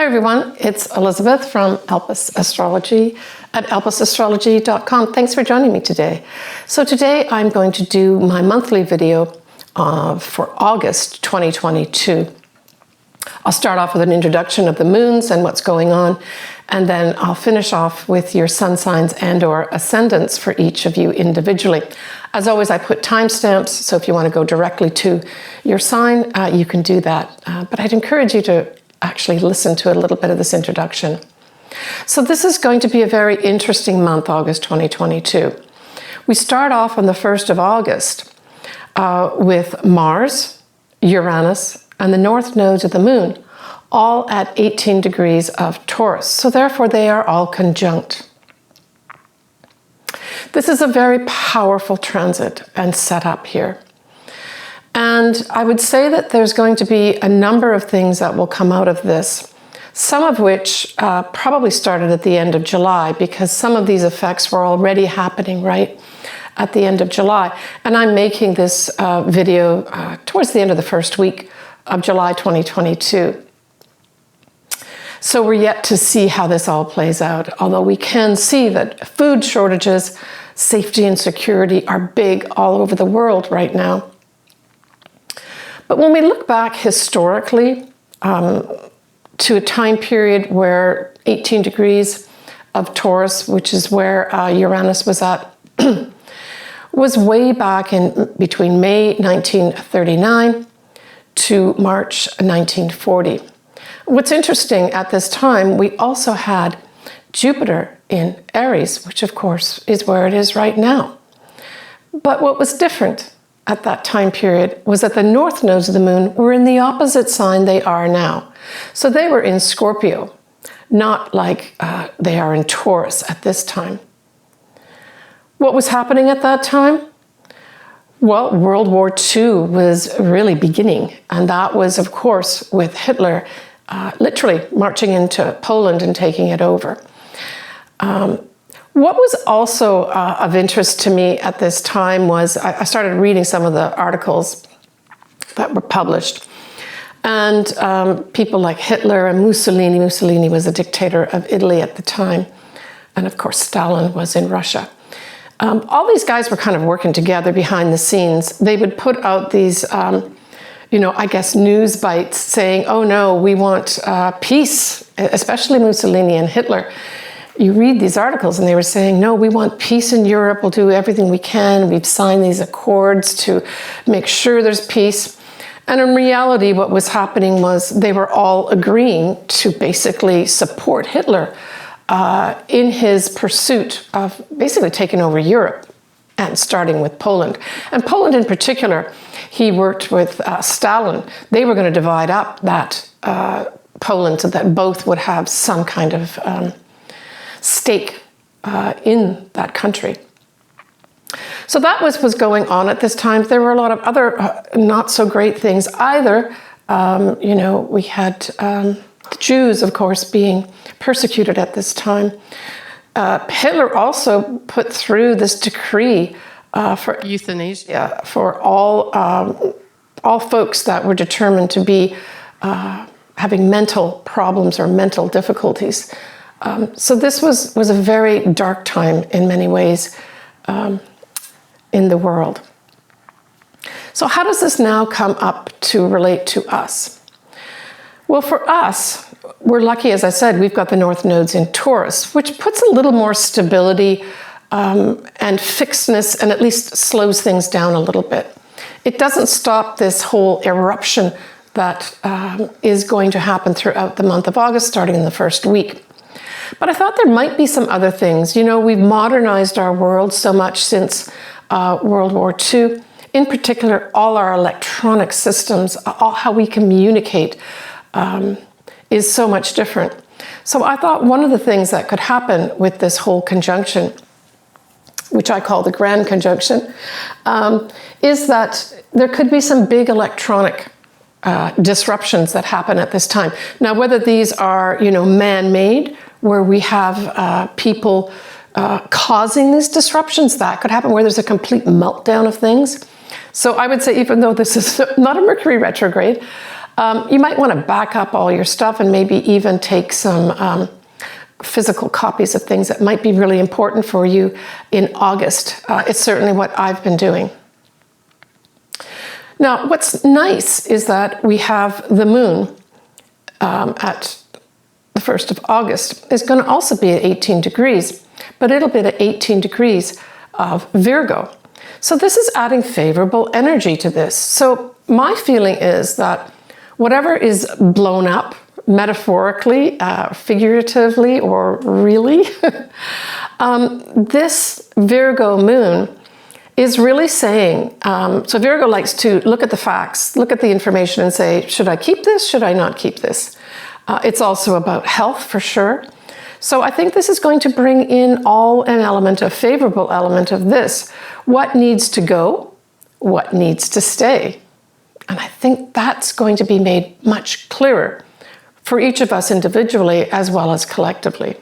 everyone, it's Elizabeth from Elpis Astrology at elpisastrology.com. Thanks for joining me today. So today I'm going to do my monthly video for August 2022. I'll start off with an introduction of the moons and what's going on, and then I'll finish off with your sun signs and or ascendants for each of you individually. As always, I put timestamps, so if you want to go directly to your sign, you can do that. But I'd encourage you to actually listen to a little bit of this introduction. So this is going to be a very interesting month, August 2022. We start off on the 1st of August with Mars, Uranus, and the North Nodes of the Moon, all at 18 degrees of Taurus. So therefore they are all conjunct. This is a very powerful transit and setup here. And I would say that there's going to be a number of things that will come out of this, some of which probably started at the end of July, because some of these effects were already happening right at the end of July. And I'm making this video towards the end of the first week of July 2022. So we're yet to see how this all plays out, although we can see that food shortages, safety and security are big all over the world right now. But when we look back historically to a time period where 18 degrees of Taurus, which is where Uranus was at, was way back in between May 1939 to March 1940. What's interesting, at this time, we also had Jupiter in Aries, which of course is where it is right now. But what was different at that time period was that the North Nodes of the Moon were in the opposite sign they are now. So they were in Scorpio, not like they are in Taurus at this time. What was happening at that time? Well, World War II was really beginning, and that was, of course, with Hitler literally marching into Poland and taking it over. What was also of interest to me at this time was I started reading some of the articles that were published. And people like Hitler and Mussolini. Mussolini was a dictator of Italy at the time. And of course, Stalin was in Russia. All these guys were kind of working together behind the scenes. They would put out these, I guess, news bites saying, oh no, we want peace, especially Mussolini and Hitler. You read these articles and they were saying, no, we want peace in Europe. We'll do everything we can. We've signed these accords to make sure there's peace. And in reality, what was happening was they were all agreeing to basically support Hitler in his pursuit of basically taking over Europe and starting with Poland. And Poland in particular, he worked with Stalin. They were going to divide up that Poland so that both would have some kind of stake in that country. So that was going on at this time. There were a lot of other not so great things either. We had the Jews, of course, being persecuted at this time. Hitler also put through this decree for euthanasia for all folks that were determined to be having mental problems or mental difficulties. So this was a very dark time in many ways in the world. So how does this now come up to relate to us? Well, for us, we're lucky, as I said, we've got the North Nodes in Taurus, which puts a little more stability and fixedness, and at least slows things down a little bit. It doesn't stop this whole eruption that is going to happen throughout the month of August, starting in the first week. But I thought there might be some other things. We've modernized our world so much since World War II. In particular, all our electronic systems, all how we communicate is so much different. So I thought one of the things that could happen with this whole conjunction, which I call the grand conjunction, is that there could be some big electronic disruptions that happen at this time. Now, whether these are, man-made, where we have people causing these disruptions, that could happen, where there's a complete meltdown of things. So I would say, even though this is not a Mercury retrograde, You might want to back up all your stuff and maybe even take some physical copies of things that might be really important for you in August. It's certainly what I've been doing. Now, what's nice is that we have the moon at the 1st of August. It's going to also be at 18 degrees, but it'll be at 18 degrees of Virgo. So this is adding favorable energy to this. So my feeling is that whatever is blown up, metaphorically, figuratively, or really, this Virgo moon is really saying, so Virgo likes to look at the facts, look at the information and say, should I keep this? Should I not keep this? It's also about health for sure. So I think this is going to bring in a favorable element of this. What needs to go? What needs to stay? And I think that's going to be made much clearer for each of us individually as well as collectively.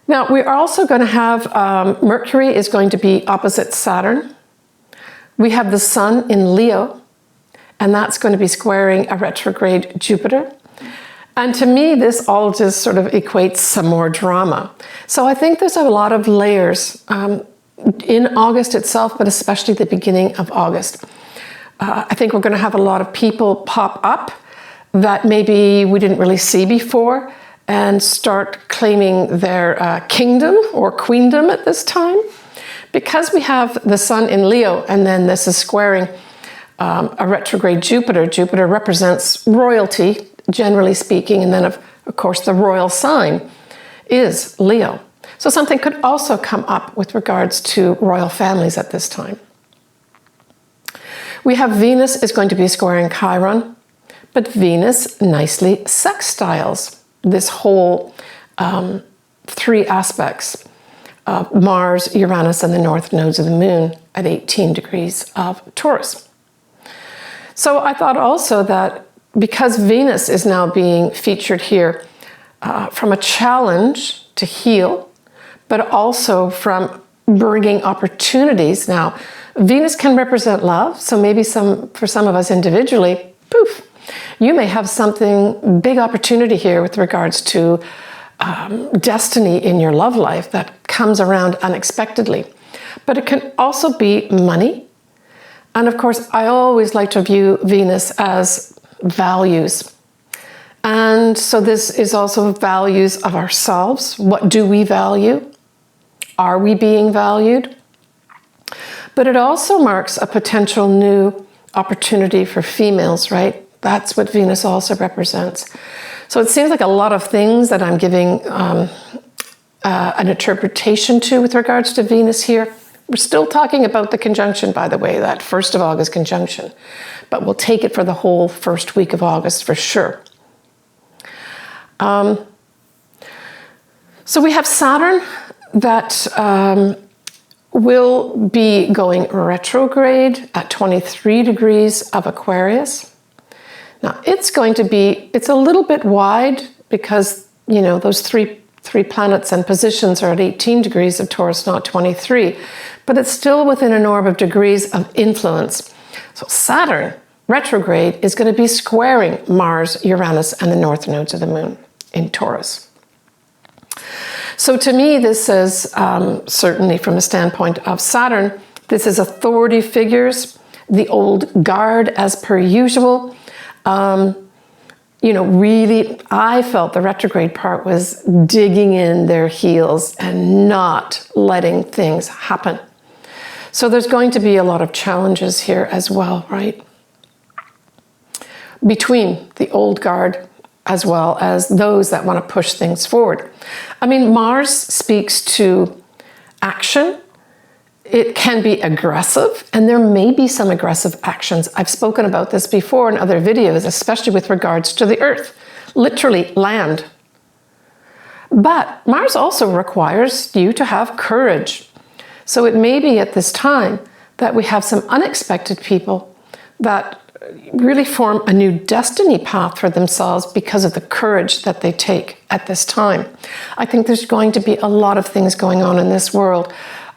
Now, we're also going to have Mercury is going to be opposite Saturn. We have the Sun in Leo, and that's going to be squaring a retrograde Jupiter. And to me, this all just sort of equates some more drama. So I think there's a lot of layers in August itself, but especially the beginning of August. I think we're going to have a lot of people pop up that maybe we didn't really see before and start claiming their kingdom or queendom at this time. Because we have the Sun in Leo, and then this is squaring a retrograde Jupiter. Jupiter represents royalty, generally speaking, and then of course the royal sign is Leo. So something could also come up with regards to royal families at this time. We have Venus is going to be squaring Chiron, but Venus nicely sextiles this whole 3 aspects of Mars, Uranus, and the North Nodes of the Moon at 18 degrees of Taurus. So I thought also that because Venus is now being featured here from a challenge to heal, but also from bringing opportunities. Now, Venus can represent love, so maybe for some of us individually, poof, you may have something, big opportunity here with regards to destiny in your love life that comes around unexpectedly. But it can also be money. And of course, I always like to view Venus as values. And so this is also values of ourselves. What do we value? Are we being valued? But it also marks a potential new opportunity for females, right? That's what Venus also represents. So it seems like a lot of things that I'm giving an interpretation to with regards to Venus here. We're still talking about the conjunction, by the way, that 1st of August conjunction. But we'll take it for the whole first week of August for sure. So we have Saturn that will be going retrograde at 23 degrees of Aquarius. Now it's a little bit wide because, you know, those three planets and positions are at 18 degrees of Taurus, not 23, but it's still within an orb of degrees of influence. So Saturn retrograde is going to be squaring Mars, Uranus, and the North Nodes of the Moon in Taurus. So to me, this is certainly from a standpoint of Saturn, this is authority figures, the old guard as per usual. You know, really, I felt the retrograde part was digging in their heels and not letting things happen. So there's going to be a lot of challenges here as well, right? Between the old guard as well as those that want to push things forward. I mean, Mars speaks to action. It can be aggressive, and there may be some aggressive actions. I've spoken about this before in other videos, especially with regards to the earth, literally land. But Mars also requires you to have courage. So it may be at this time that we have some unexpected people that really form a new destiny path for themselves because of the courage that they take at this time. I think there's going to be a lot of things going on in this world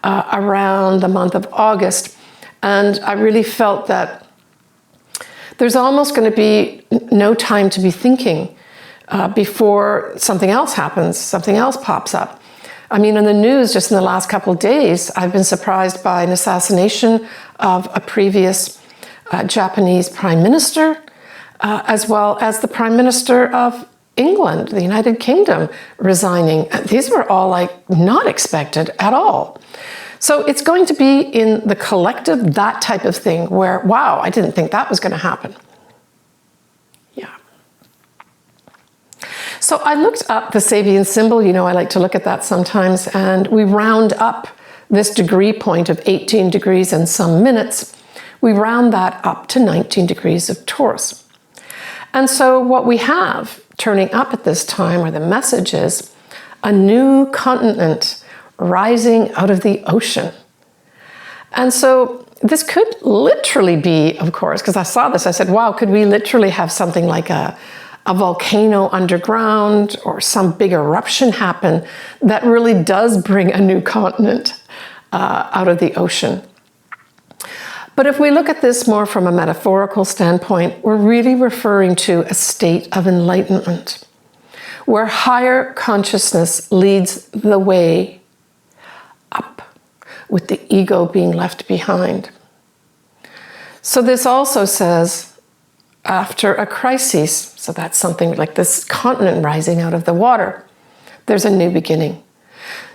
around the month of August. And I really felt that there's almost going to be no time to be thinking before something else happens, something else pops up. I mean, in the news, just in the last couple of days, I've been surprised by an assassination of a previous Japanese prime minister, as well as the prime minister of England, the United Kingdom, resigning. These were all like not expected at all. So it's going to be in the collective, that type of thing where, wow, I didn't think that was going to happen. Yeah. So I looked up the Sabian symbol. You know, I like to look at that sometimes. And we round up this degree point of 18 degrees and some minutes. We round that up to 19 degrees of Taurus. And so what we have turning up at this time, or the message is, a new continent rising out of the ocean. And so this could literally be, of course, because I saw this, I said, wow, could we literally have something like a volcano underground or some big eruption happen that really does bring a new continent out of the ocean? But if we look at this more from a metaphorical standpoint, we're really referring to a state of enlightenment, where higher consciousness leads the way up, with the ego being left behind. So this also says, after a crisis, so that's something like this continent rising out of the water, there's a new beginning.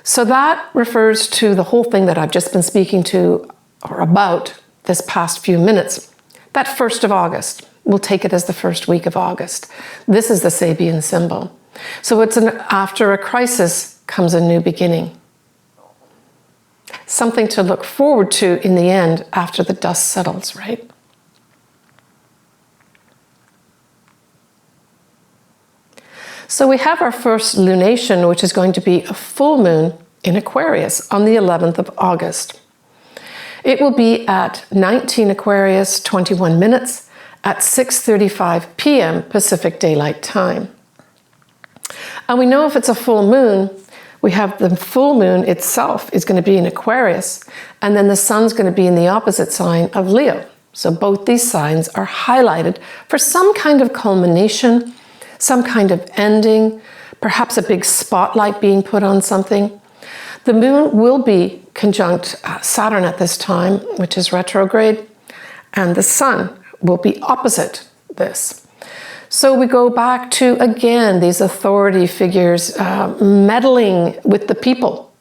So that refers to the whole thing that I've just been speaking to or about this past few minutes. That 1st of August, we'll take it as the first week of August. This is the Sabian symbol. So it's after a crisis comes a new beginning. Something to look forward to in the end after the dust settles, right? So we have our first lunation, which is going to be a full moon in Aquarius on the 11th of August. It will be at 19 Aquarius, 21 minutes at 6:35 p.m. Pacific Daylight Time. And we know if it's a full moon, we have the full moon itself is going to be in Aquarius, and then the sun's going to be in the opposite sign of Leo. So both these signs are highlighted for some kind of culmination, some kind of ending, perhaps a big spotlight being put on something. The moon will be conjunct Saturn at this time, which is retrograde, and the sun will be opposite this. So we go back to, again, these authority figures meddling with the people.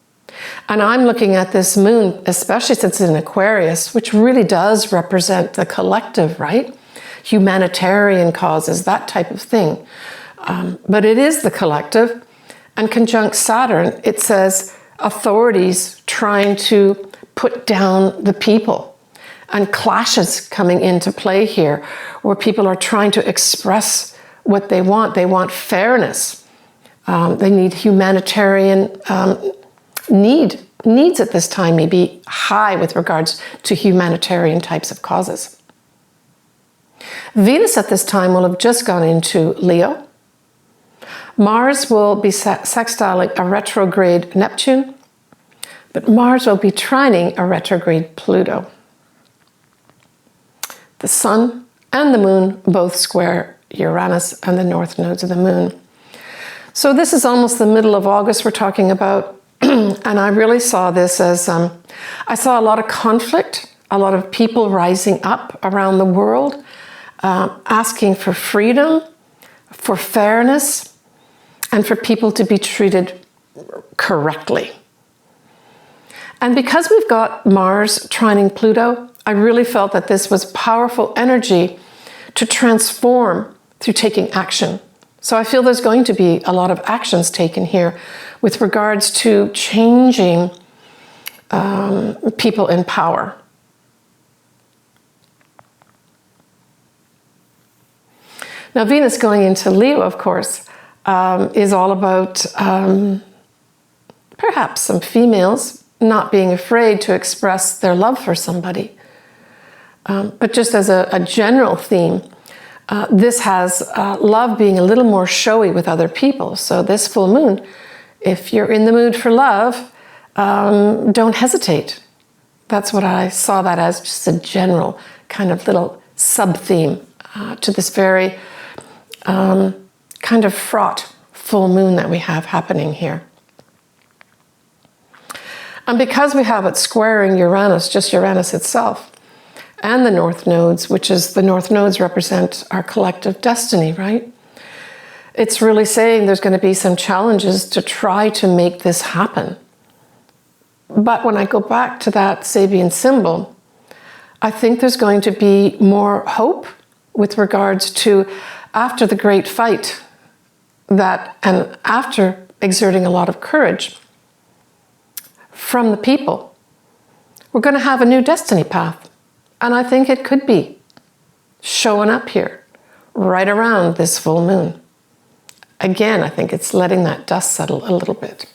And I'm looking at this moon, especially since it's in Aquarius, which really does represent the collective, right? Humanitarian causes, that type of thing. But it is the collective. And conjunct Saturn, it says authorities trying to put down the people, and clashes coming into play here, where people are trying to express what they want. They want fairness. They need humanitarian needs at this time may be high with regards to humanitarian types of causes. Venus at this time will have just gone into Leo. Mars will be sextiling a retrograde Neptune, but Mars will be trining a retrograde Pluto. The Sun and the Moon both square Uranus and the North Nodes of the Moon. So this is almost the middle of August we're talking about, and I really saw this as, I saw a lot of conflict, a lot of people rising up around the world, asking for freedom, for fairness, and for people to be treated correctly. And because we've got Mars trining Pluto, I really felt that this was powerful energy to transform through taking action. So I feel there's going to be a lot of actions taken here with regards to changing people in power. Now, Venus going into Leo, of course, is all about perhaps some females not being afraid to express their love for somebody. But just as a general theme, this has love being a little more showy with other people. So this full moon, if you're in the mood for love, don't hesitate. That's what I saw that as, just a general kind of little sub-theme to this very kind of fraught full moon that we have happening here. And because we have it squaring Uranus, just Uranus itself, and the North Nodes, which is the North Nodes represent our collective destiny, right? It's really saying there's going to be some challenges to try to make this happen. But when I go back to that Sabian symbol, I think there's going to be more hope with regards to after the great fight that, and after exerting a lot of courage from the people, we're going to have a new destiny path. And I think it could be showing up here right around this full moon. Again, I think it's letting that dust settle a little bit.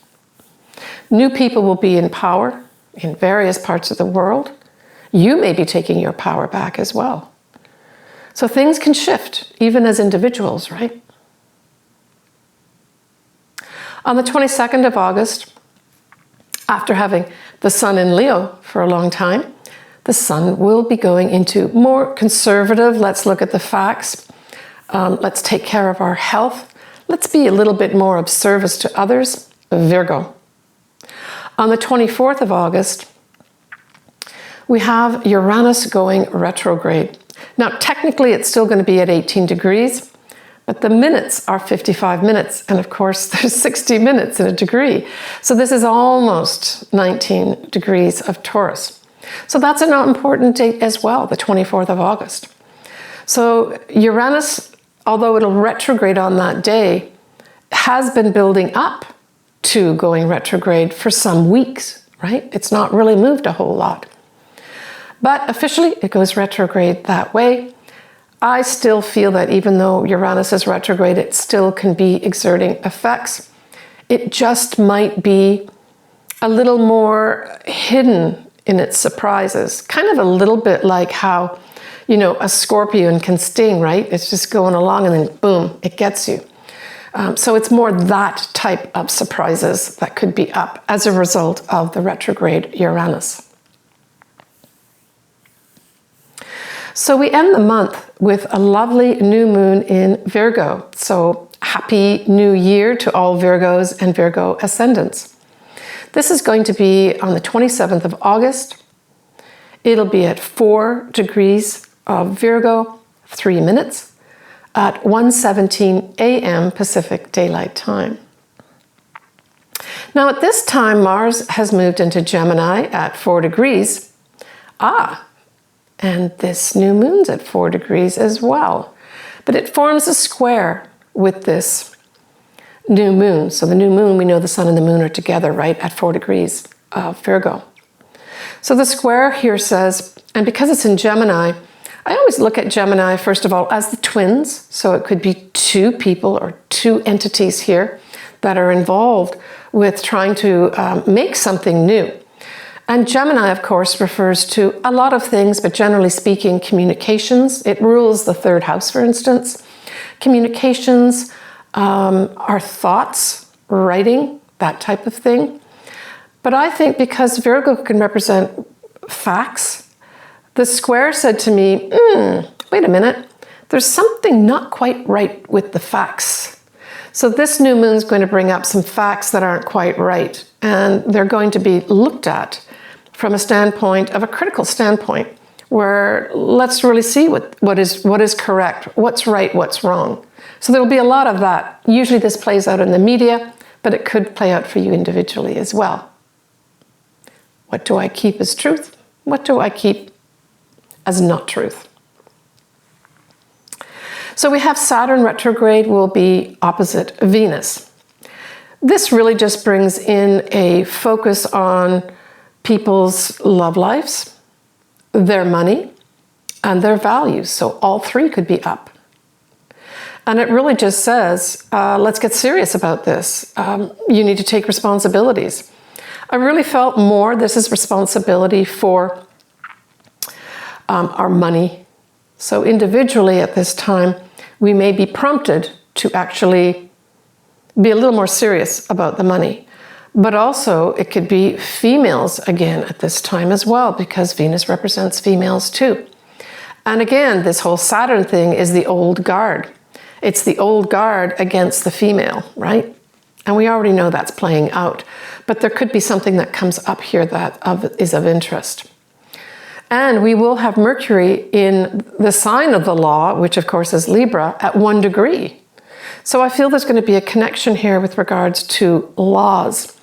New people will be in power in various parts of the world. You may be taking your power back as well. So things can shift, even as individuals, right? On the 22nd of August, after having the sun in Leo for a long time, the sun will be going into more conservative, let's look at the facts, let's take care of our health, let's be a little bit more of service to others, Virgo. On the 24th of August, we have Uranus going retrograde. Now, technically, it's still going to be at 18 degrees, but the minutes are 55 minutes. And of course, there's 60 minutes in a degree. So this is almost 19 degrees of Taurus. So that's an important date as well, the 24th of August. So Uranus, although it'll retrograde on that day, has been building up to going retrograde for some weeks, right? It's not really moved a whole lot. But officially, it goes retrograde that way. I still feel that even though Uranus is retrograde, it still can be exerting effects. It just might be a little more hidden in its surprises. Kind of a little bit like how, you know, a scorpion can sting, right? It's just going along and then boom, it gets you. So it's more that type of surprises that could be up as a result of the retrograde Uranus. So we end the month with a lovely new moon in Virgo. So happy new year to all Virgos and Virgo ascendants. This is going to be on the 27th of August. It'll be at 4 degrees of Virgo, 3 minutes, at 1:17 a.m. Pacific Daylight Time. Now at this time, Mars has moved into Gemini at 4 degrees. And this new moon's at 4 degrees as well. But it forms a square with this new moon. So the new moon, we know the sun and the moon are together, right, at 4 degrees of Virgo. So the square here says, and because it's in Gemini, I always look at Gemini, first of all, as the twins. So it could be two people or two entities here that are involved with trying to make something new. And Gemini, of course, refers to a lot of things, but generally speaking, communications. It rules the 3rd house, for instance. Communications, our thoughts, writing, that type of thing. But I think because Virgo can represent facts, the square said to me, wait a minute, there's something not quite right with the facts. So this new moon is going to bring up some facts that aren't quite right, and they're going to be looked at from a standpoint of a critical standpoint, where let's really see what is correct, what's right, what's wrong. So there'll be a lot of that. Usually this plays out in the media, but it could play out for you individually as well. What do I keep as truth? What do I keep as not truth? So we have Saturn retrograde will be opposite Venus. This really just brings in a focus on people's love lives, their money, and their values. So all three could be up. And it really just says, let's get serious about this. You need to take responsibilities. I really felt more this is responsibility for our money. So individually at this time, we may be prompted to actually be a little more serious about the money. But also it could be females again at this time as well, because Venus represents females too. And again, this whole Saturn thing is the old guard. It's the old guard against the female, right? And we already know that's playing out. But there could be something that comes up here that is of interest. And we will have Mercury in the sign of the law, which of course is Libra, at 1 degree. So I feel there's going to be a connection here with regards to laws.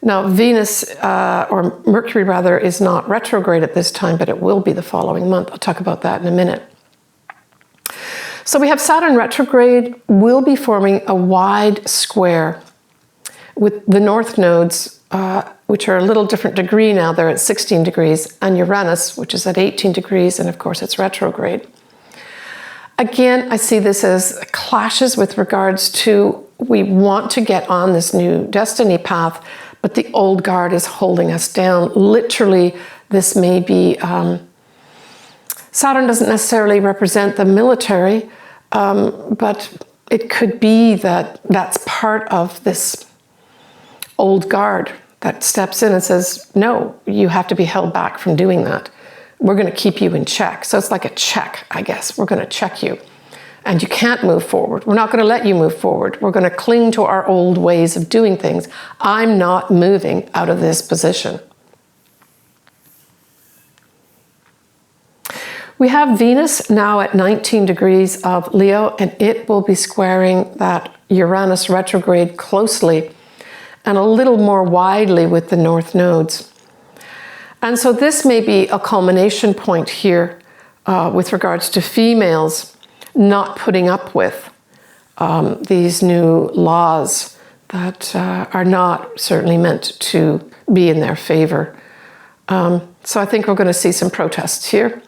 Now, Venus, or Mercury rather, is not retrograde at this time, but it will be the following month. I'll talk about that in a minute. So we have Saturn retrograde will be forming a wide square with the North Nodes, which are a little different degree now. They're at 16 degrees, and Uranus, which is at 18 degrees, and of course it's retrograde. Again, I see this as clashes with regards to we want to get on this new destiny path, but the old guard is holding us down. Literally, this may be, Saturn doesn't necessarily represent the military, but it could be that that's part of this old guard that steps in and says, no, you have to be held back from doing that. We're going to keep you in check. So it's like a check, I guess. We're going to check you. And you can't move forward. We're not going to let you move forward. We're going to cling to our old ways of doing things. I'm not moving out of this position. We have Venus now at 19 degrees of Leo, and it will be squaring that Uranus retrograde closely and a little more widely with the North Nodes. And so this may be a culmination point here with regards to females not putting up with these new laws that are not certainly meant to be in their favor. So I think we're going to see some protests here.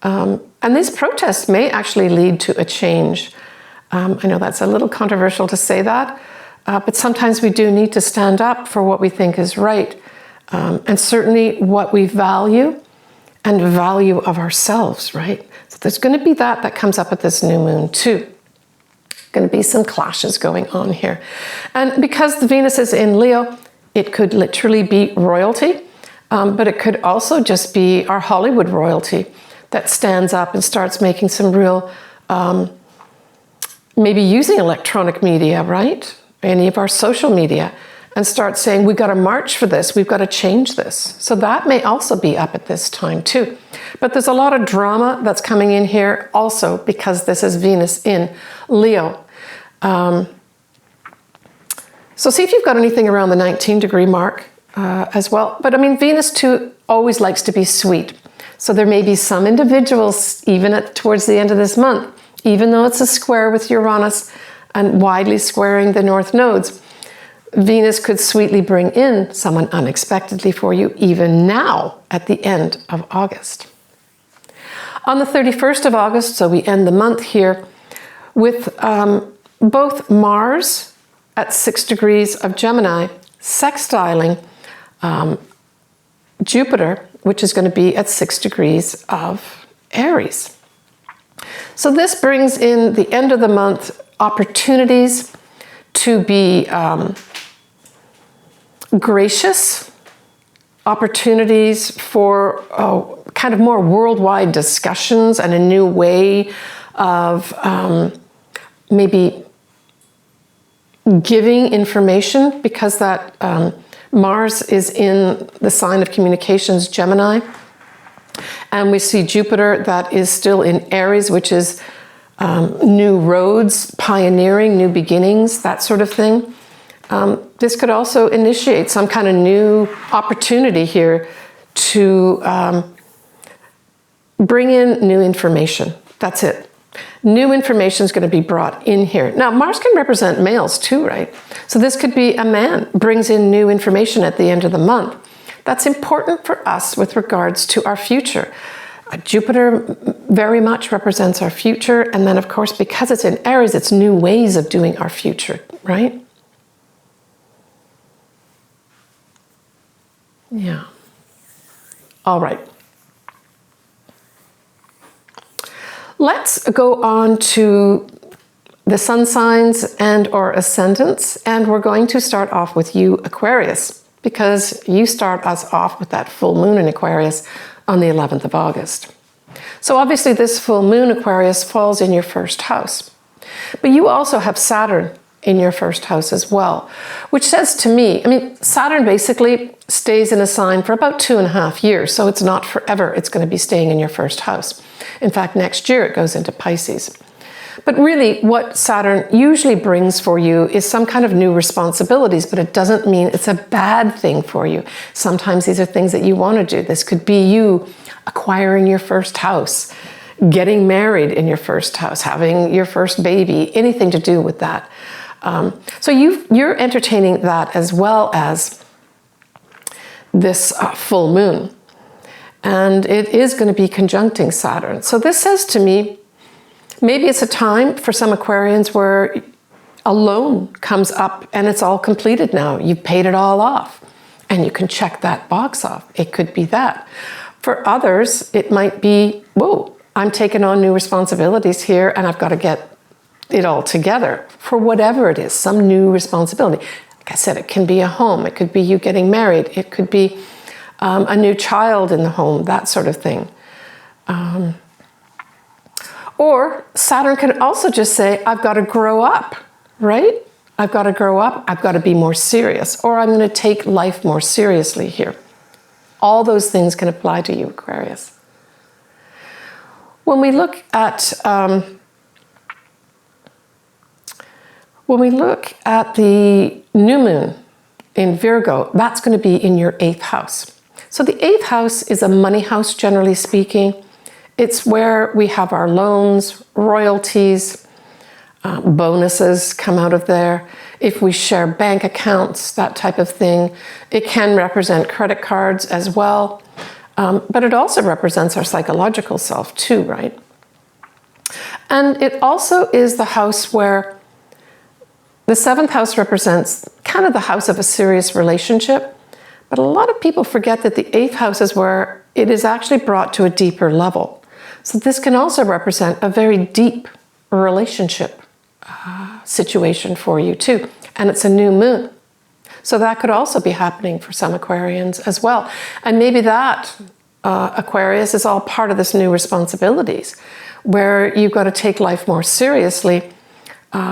And these protests may actually lead to a change. I know that's a little controversial to say that, but sometimes we do need to stand up for what we think is right. And certainly what we value and value of ourselves, right? So there's going to be that comes up at this new moon too. Going to be some clashes going on here. And because the Venus is in Leo, it could literally be royalty, but it could also just be our Hollywood royalty that stands up and starts making some real, maybe using electronic media, right? Any of our social media, and start saying, we've got to march for this, we've got to change this. So that may also be up at this time too. But there's a lot of drama that's coming in here also because this is Venus in Leo. So see if you've got anything around the 19 degree mark as well. But I mean, Venus too always likes to be sweet. So there may be some individuals, even towards the end of this month, even though it's a square with Uranus and widely squaring the North Nodes, Venus could sweetly bring in someone unexpectedly for you, even now at the end of August. On the 31st of August, so we end the month here, with both Mars at 6 degrees of Gemini, sextiling Jupiter, which is going to be at 6 degrees of Aries. So this brings in the end of the month opportunities to be gracious, opportunities for kind of more worldwide discussions and a new way of maybe giving information, because that Mars is in the sign of communications, Gemini. And we see Jupiter that is still in Aries, which is new roads, pioneering, new beginnings, that sort of thing. This could also initiate some kind of new opportunity here to bring in new information. That's it. New information is going to be brought in here. Now, Mars can represent males too, right? So this could be a man brings in new information at the end of the month. That's important for us with regards to our future. Jupiter very much represents our future. And then, of course, because it's in Aries, it's new ways of doing our future, right? Yeah. All right. Let's go on to the sun signs and or ascendants, and we're going to start off with you, Aquarius, because you start us off with that full moon in Aquarius on the 11th of August. So obviously this full moon, Aquarius, falls in your first house. But you also have Saturn in your first house as well, which says to me, I mean, Saturn basically stays in a sign for about 2.5 years, so it's not forever. It's going to be staying in your first house. In fact, next year it goes into Pisces. But really, what Saturn usually brings for you is some kind of new responsibilities, but it doesn't mean it's a bad thing for you. Sometimes these are things that you want to do. This could be you acquiring your first house, getting married in your first house, having your first baby, anything to do with that. So you're entertaining that as well as this full moon. And it is going to be conjuncting Saturn. So this says to me, maybe it's a time for some Aquarians where a loan comes up and it's all completed now. You've paid it all off and you can check that box off. It could be that. For others, it might be, whoa, I'm taking on new responsibilities here and I've got to get it all together for whatever it is, some new responsibility. Like I said, it can be a home. It could be you getting married. It could be a new child in the home, that sort of thing. Or Saturn can also just say, I've got to grow up, right? I've got to grow up. I've got to be more serious, or I'm going to take life more seriously here. All those things can apply to you, Aquarius. When we look at the new moon in Virgo, that's going to be in your 8th house. So the 8th house is a money house, generally speaking. It's where we have our loans, royalties, bonuses come out of there. If we share bank accounts, that type of thing. It can represent credit cards as well. But it also represents our psychological self too, right? And it also is the house where the 7th house represents kind of the house of a serious relationship. But a lot of people forget that the 8th house is where it is actually brought to a deeper level. So this can also represent a very deep relationship situation for you too. And it's a new moon. So that could also be happening for some Aquarians as well. And maybe that Aquarius is all part of this new responsibilities, where you've got to take life more seriously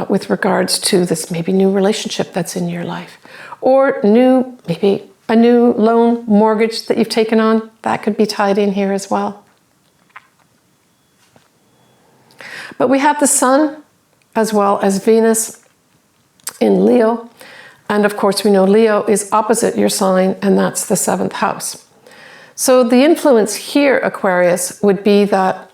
with regards to this maybe new relationship that's in your life. Or maybe a new loan mortgage that you've taken on, that could be tied in here as well. But we have the Sun as well as Venus in Leo. And of course, we know Leo is opposite your sign, and that's the 7th house. So the influence here, Aquarius, would be that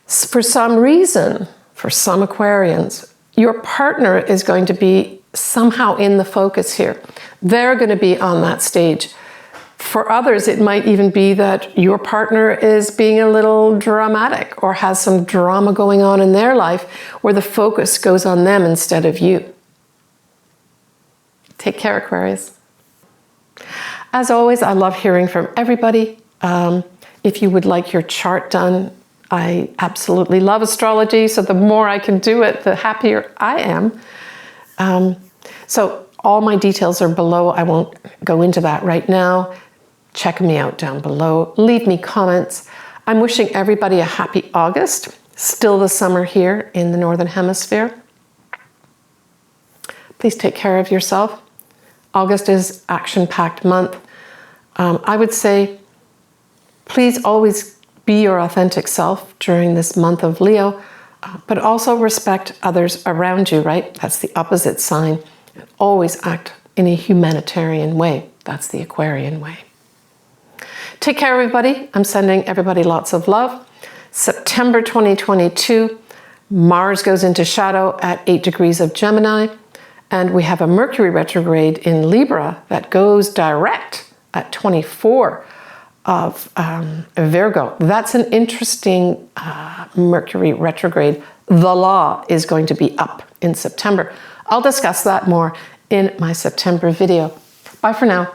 for some reason, for some Aquarians, your partner is going to be somehow in the focus here. They're going to be on that stage. For others, it might even be that your partner is being a little dramatic or has some drama going on in their life where the focus goes on them instead of you. Take care, Aquarius. As always, I love hearing from everybody. If you would like your chart done, I absolutely love astrology, so the more I can do it, the happier I am. So all my details are below. I won't go into that right now. Check me out down below. Leave me comments. I'm wishing everybody a happy August. Still the summer here in the Northern Hemisphere. Please take care of yourself. August is action-packed month. I would say, please always be your authentic self during this month of Leo, but also respect others around you, right? That's the opposite sign. Always act in a humanitarian way. That's the Aquarian way. Take care, everybody. I'm sending everybody lots of love. September 2022, Mars goes into shadow at 8 degrees of Gemini, and we have a Mercury retrograde in Libra that goes direct at 24 of Virgo. That's an interesting Mercury retrograde. The law is going to be up in September. I'll discuss that more in my September video. Bye for now.